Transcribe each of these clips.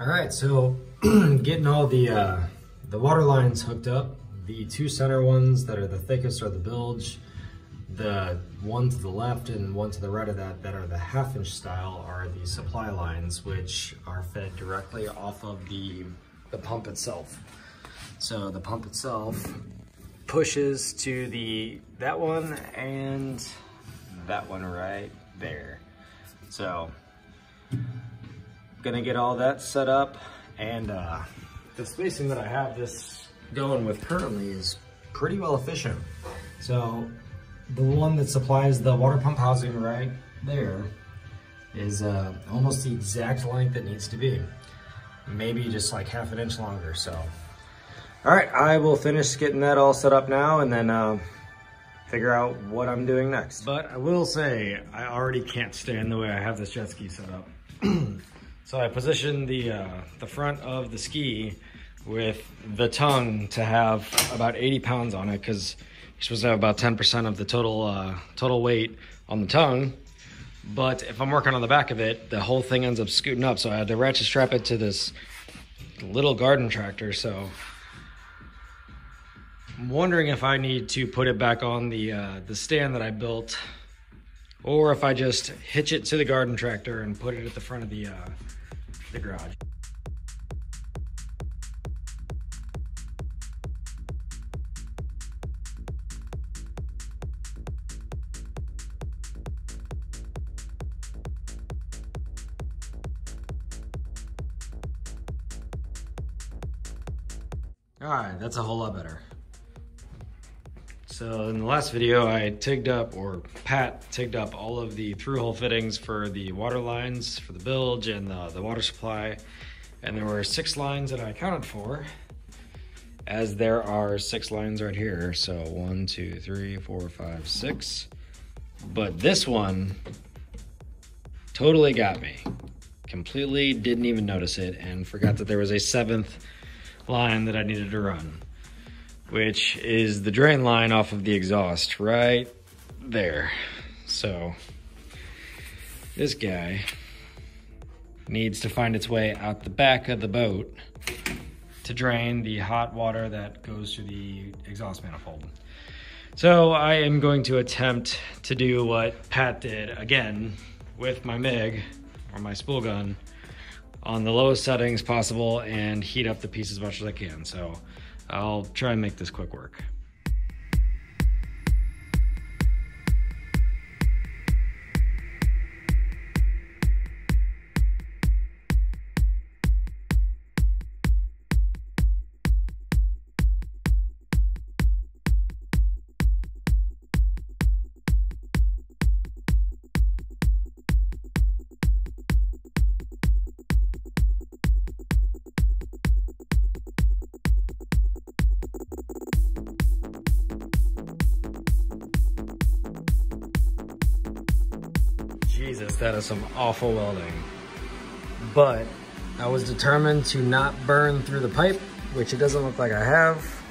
All right, so getting all the water lines hooked up. The two center ones that are the thickest are the bilge. The one to the left and one to the right of that are the 1/2-inch style are the supply lines, which are fed directly off of the pump itself. So the pump itself pushes to that one and that one right there. So gonna get all that set up, and the spacing that I have this going with currently is pretty well efficient. So the one that supplies the water pump housing right there is almost the exact length it needs to be. Maybe just like 1/2 inch longer, so. All right, I will finish getting that all set up now and then figure out what I'm doing next. But I will say, I already can't stand the way I have this jet ski set up. So I positioned the front of the ski with the tongue to have about 80 pounds on it, because you're supposed to have about 10% of the total weight on the tongue. But if I'm working on the back of it, the whole thing ends up scooting up. So I had to ratchet strap it to this little garden tractor. So I'm wondering if I need to put it back on the stand that I built, or if I just hitch it to the garden tractor and put it at the front of the garage. All right, that's a whole lot better. So in the last video, I tigged up, or Pat tigged up all of the through-hole fittings for the water lines, for the bilge and the water supply. And there were 6 lines that I accounted for, as there are 6 lines right here. So 1, 2, 3, 4, 5, 6. But this one totally got me. Completely didn't even notice it and forgot that there was a 7th line that I needed to run, which is the drain line off of the exhaust right there. So this guy needs to find its way out the back of the boat to drain the hot water that goes to the exhaust manifold. So I am going to attempt to do what Pat did again with my MIG, or my spool gun, on the lowest settings possible and heat up the piece as much as I can. So I'll try and make this quick work. Jesus, that is some awful welding. But I was determined to not burn through the pipe, which it doesn't look like I have,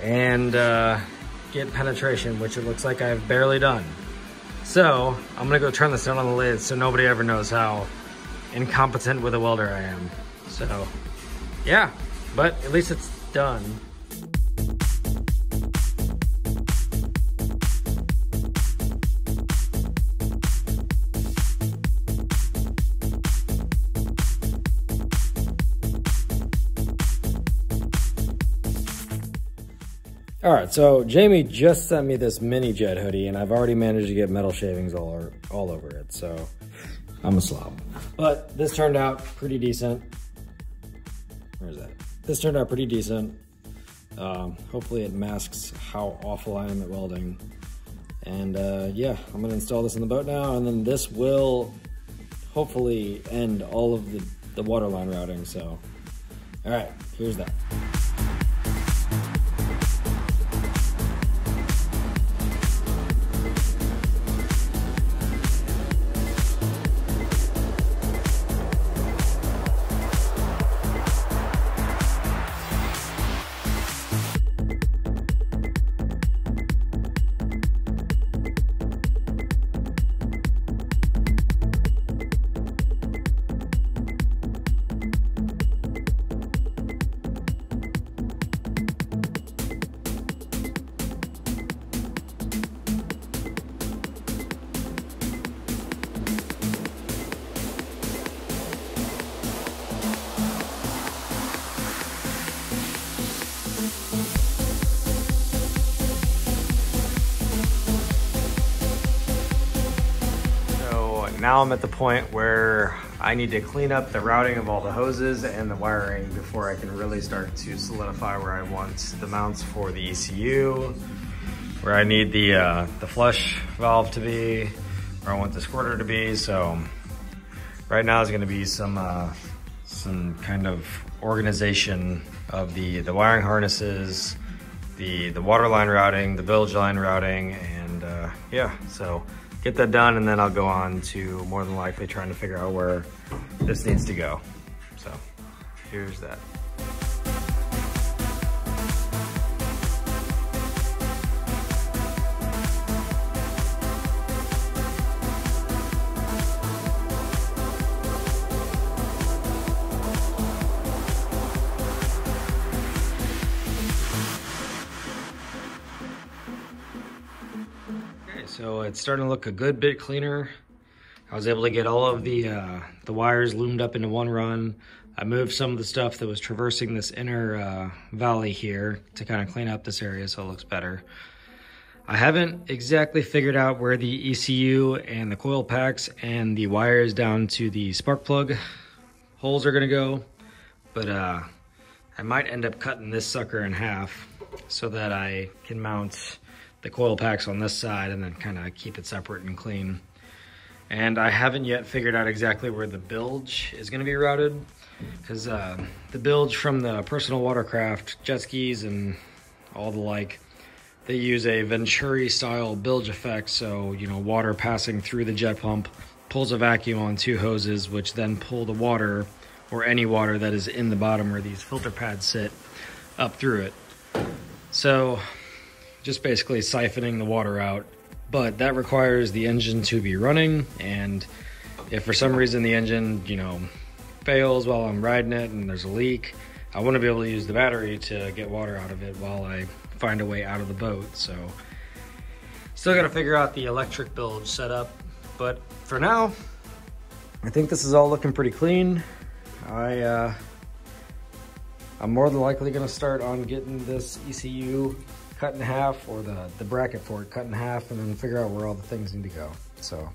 and get penetration, which it looks like I've barely done. So I'm gonna go turn this down on the lid so nobody ever knows how incompetent with a welder I am. So yeah, but at least it's done. All right, so Jamie just sent me this Minijet hoodie, and I've already managed to get metal shavings all over it, so I'm a slob. But this turned out pretty decent. Where's that? This turned out pretty decent. Hopefully it masks how awful I am at welding. And yeah, I'm gonna install this in the boat now, and then this will hopefully end all of the waterline routing, so. All right, here's that. now I'm at the point where I need to clean up the routing of all the hoses and the wiring before I can really start to solidify where I want the mounts for the ECU, where I need the flush valve to be, where I want the squirter to be. So right now is going to be some kind of organization of the wiring harnesses, the waterline routing, the bilge line routing, and yeah, so get that done, and then I'll go on to more than likely trying to figure out where this needs to go. So here's that. So it's starting to look a good bit cleaner. I was able to get all of the wires loomed up into one run. I moved some of the stuff that was traversing this inner valley here to kind of clean up this area so it looks better. I haven't exactly figured out where the ECU and the coil packs and the wires down to the spark plug holes are gonna go, but I might end up cutting this sucker in half so that I can mount the coil packs on this side and then kind of keep it separate and clean. And I haven't yet figured out exactly where the bilge is going to be routed, because the bilge from the personal watercraft, jet skis and all the like, they use a Venturi style bilge effect. So, you know, water passing through the jet pump pulls a vacuum on two hoses, which then pull the water, or any water that is in the bottom where these filter pads sit, up through it. So just basically siphoning the water out, but that requires the engine to be running, and if for some reason the engine, you know, fails while I'm riding it and there's a leak, I want to be able to use the battery to get water out of it while I find a way out of the boat. So still got to figure out the electric bilge setup, but for now I think this is all looking pretty clean. I'm more than likely going to start on getting this ECU cut in half, or the bracket for it cut in half, and then figure out where all the things need to go. So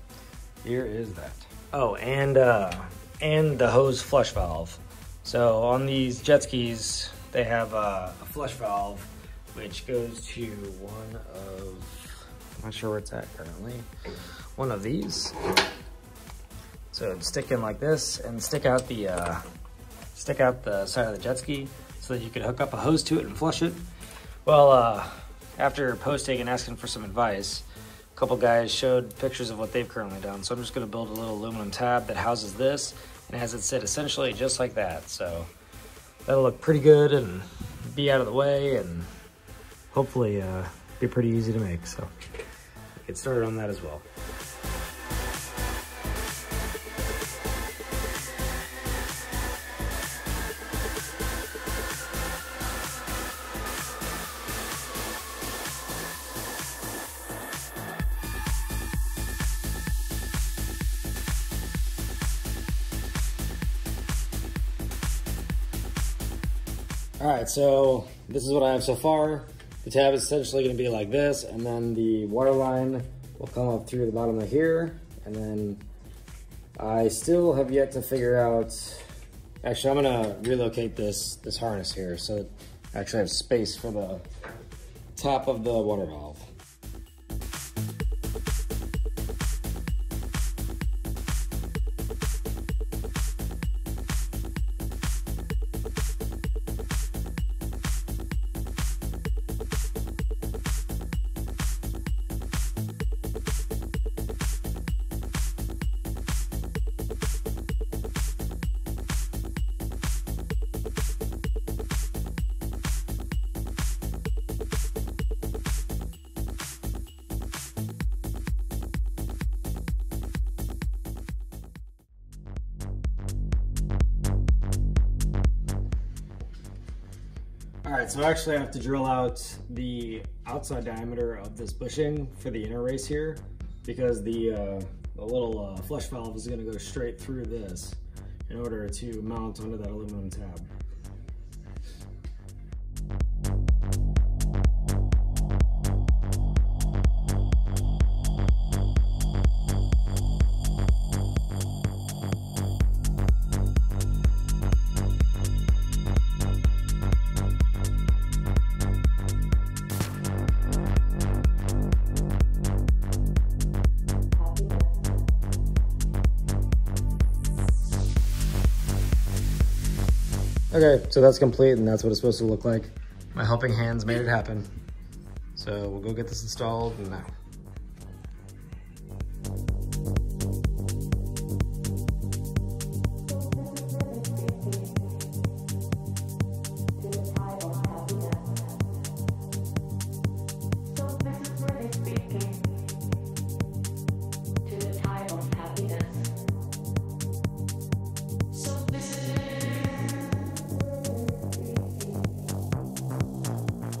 here is that. Oh, and the hose flush valve. So on these jet skis, they have a flush valve which goes to one of, I'm not sure where it's at currently, one of these. So it'd stick in like this and stick out the side of the jet ski so that you could hook up a hose to it and flush it. Well, after posting and asking for some advice, a couple guys showed pictures of what they've currently done. So I'm just going to build a little aluminum tab that houses this and has it sit essentially just like that. So that'll look pretty good and be out of the way, and hopefully be pretty easy to make. So get started on that as well. All right, so this is what I have so far. The tab is essentially going to be like this, and then the water line will come up through the bottom of here, and then I still have yet to figure out, actually I'm going to relocate this harness here so it actually has space for the top of the water valve. All right, so actually I have to drill out the outside diameter of this bushing for the inner race here, because the little flush valve is going to go straight through this in order to mount onto that aluminum tab. Okay, so that's complete and that's what it's supposed to look like. My helping hands made it happen. So we'll go get this installed now.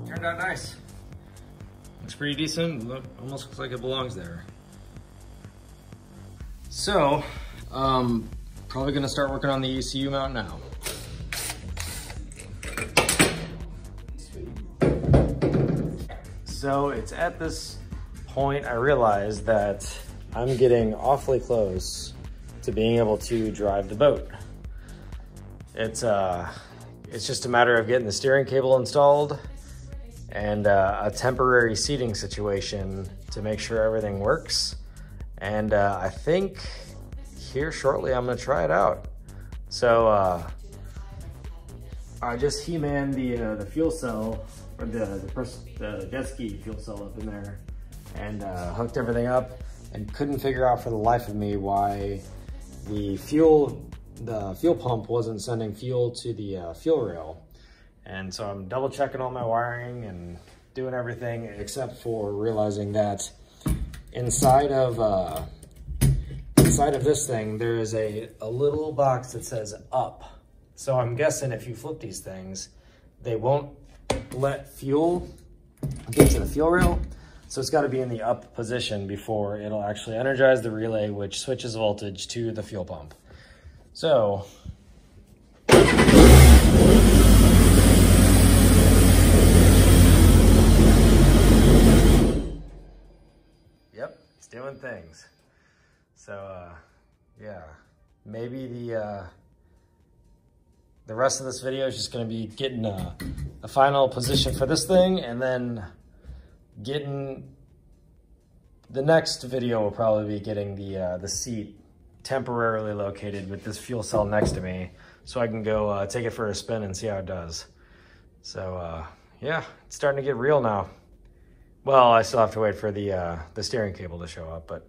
Turned out nice. Looks pretty decent. Almost looks like it belongs there. So, probably gonna start working on the ECU mount now. So it's at this point I realized that I'm getting awfully close to being able to drive the boat. It's just a matter of getting the steering cable installed and a temporary seating situation to make sure everything works. And I think here shortly I'm gonna try it out. So I just He-Man the fuel cell, or the jet ski fuel cell up in there, and hooked everything up, and couldn't figure out for the life of me why the fuel pump wasn't sending fuel to the fuel rail. And so I'm double checking all my wiring and doing everything except for realizing that inside of this thing, there is a little box that says up. So I'm guessing if you flip these things, they won't let fuel get to the fuel rail. So it's got to be in the up position before it'll actually energize the relay, which switches voltage to the fuel pump. So yep, it's doing things. So yeah, maybe the rest of this video is just going to be getting a final position for this thing, and then getting the next video will probably be getting the seat temporarily located with this fuel cell next to me, so I can go take it for a spin and see how it does. So yeah, it's starting to get real now. Well, I still have to wait for the steering cable to show up, but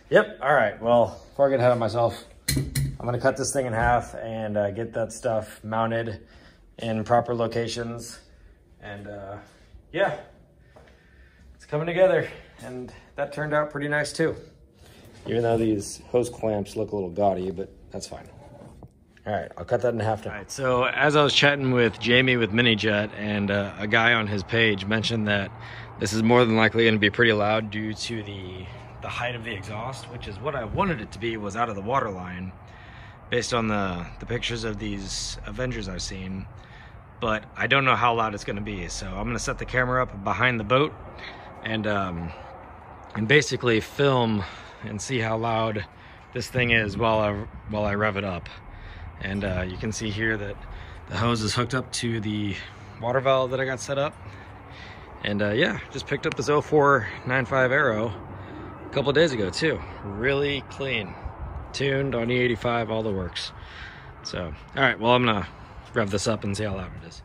yep. All right, well, before I get ahead of myself, I'm gonna cut this thing in half and get that stuff mounted in proper locations. And yeah, it's coming together, and that turned out pretty nice too. Even though these hose clamps look a little gaudy, but that's fine. All right, I'll cut that in half now. All right, so as I was chatting with Jamie with Minijet, and a guy on his page mentioned that this is more than likely gonna be pretty loud due to the height of the exhaust, which is what I wanted it to be, was out of the waterline, based on the pictures of these Avengers I've seen. But I don't know how loud it's gonna be, so I'm gonna set the camera up behind the boat and basically film and see how loud this thing is while I rev it up. And you can see here that the hose is hooked up to the water valve that I got set up. And yeah, just picked up this 0495 Aero a couple days ago too. Really clean, tuned on E85, all the works. So, all right, well, I'm gonna rev this up and see how loud it is.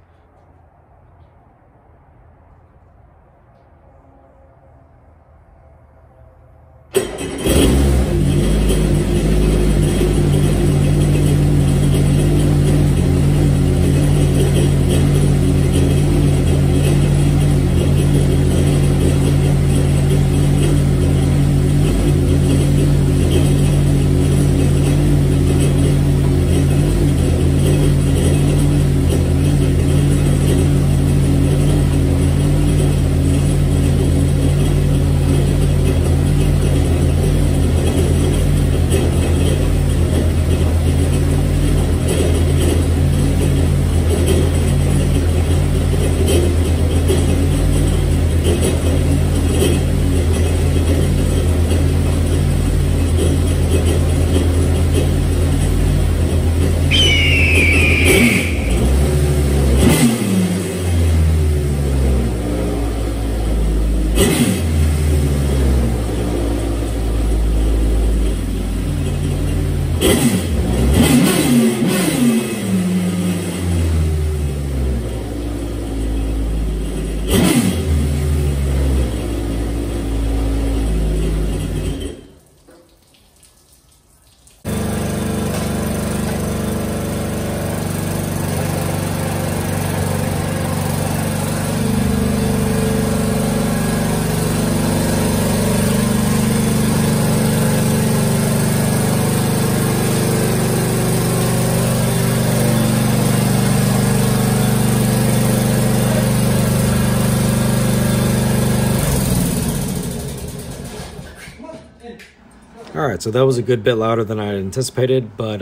right, so that was a good bit louder than I anticipated, but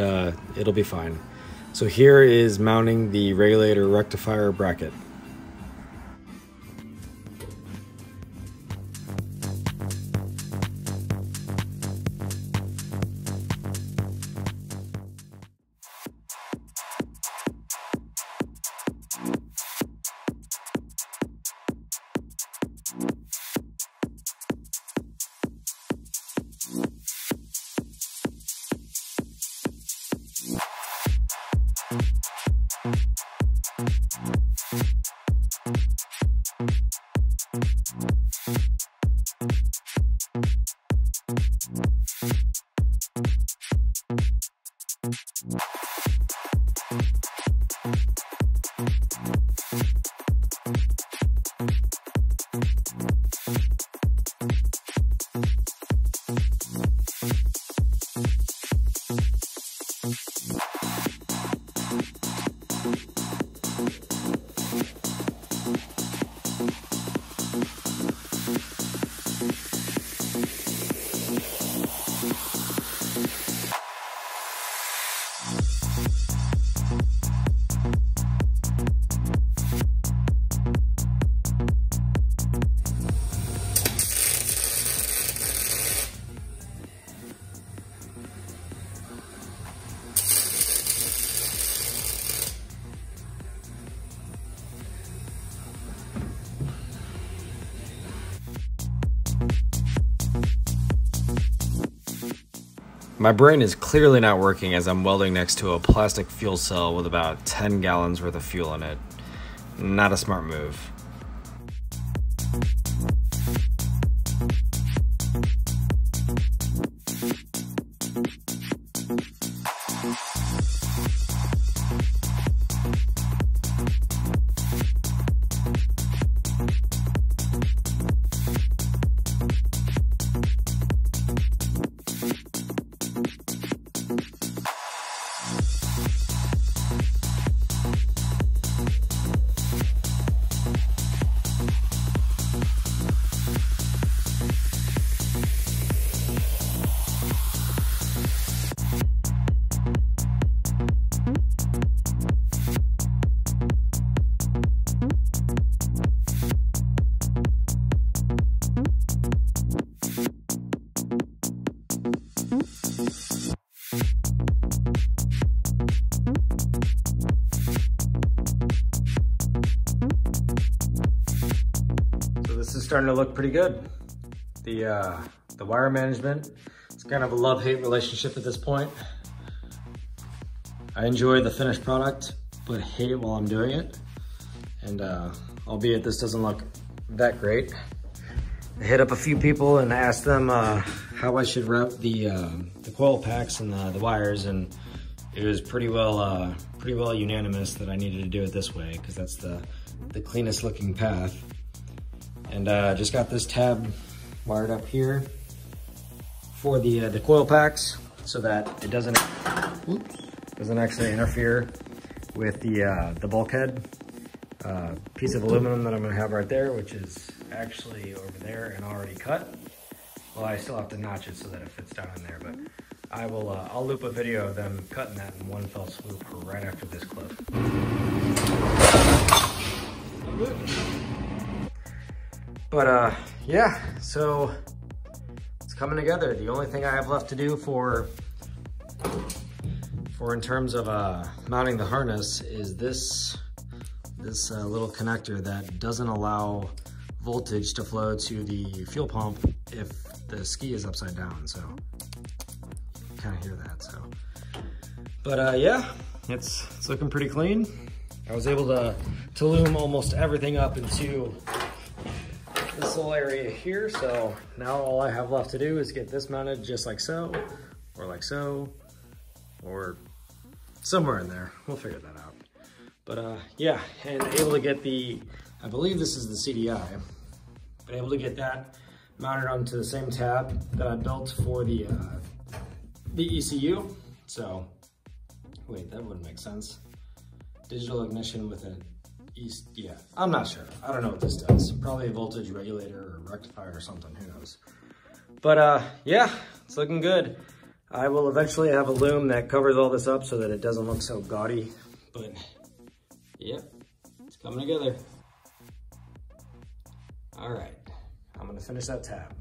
it'll be fine. So here is mounting the regulator rectifier bracket. My brain is clearly not working as I'm welding next to a plastic fuel cell with about 10 gallons worth of fuel in it. Not a smart move. This is starting to look pretty good. The wire management, it's kind of a love-hate relationship at this point. I enjoy the finished product, but hate it while I'm doing it. And albeit this doesn't look that great. I hit up a few people and asked them how I should route the coil packs and the wires, and it was pretty well unanimous that I needed to do it this way because that's the cleanest looking path. And just got this tab wired up here for the coil packs so that it doesn't actually interfere with the bulkhead piece of aluminum that I'm gonna have right there, which is actually over there and already cut. Well, I still have to notch it so that it fits down in there, but I will, I'll loop a video of them cutting that in one fell swoop right after this clip. But yeah, so it's coming together. The only thing I have left to do for in terms of mounting the harness is this little connector that doesn't allow voltage to flow to the fuel pump if the ski is upside down. So you kind of hear that. So, but yeah, it's looking pretty clean. I was able to loom almost everything up into this little area here. So now all I have left to do is get this mounted just like so, or somewhere in there. We'll figure that out. But yeah, and able to get I believe this is the CDI, but able to get that mounted onto the same tab that I built for the ECU. So, wait, that wouldn't make sense. Digital ignition with an yeah, I'm not sure. I don't know what this does. Probably a voltage regulator or rectifier or something, who knows. But yeah, it's looking good. I will eventually have a loom that covers all this up so that it doesn't look so gaudy, but yep, it's coming together. All right, I'm gonna finish that tab.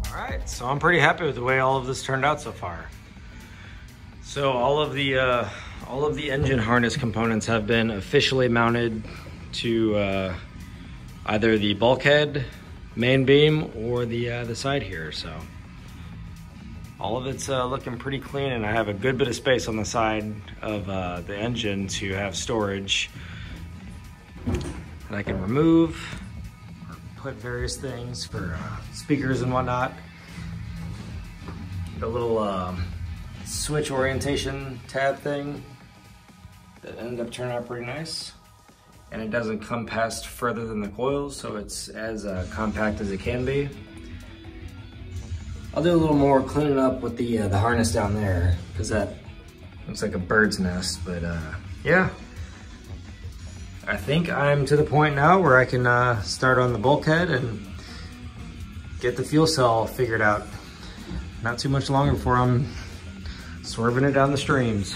All right, so I'm pretty happy with the way all of this turned out so far. So all of the engine harness components have been officially mounted to either the bulkhead, main beam, or the side here. So all of it's looking pretty clean, and I have a good bit of space on the side of the engine to have storage that I can remove or put various things for speakers and whatnot. A little switch orientation tab thing that ended up turning out pretty nice. And it doesn't come past further than the coils, so it's as compact as it can be. I'll do a little more cleaning up with the harness down there, because that looks like a bird's nest, but yeah. I think I'm to the point now where I can start on the bulkhead and get the fuel cell figured out. Not too much longer before I'm swerving it down the streams.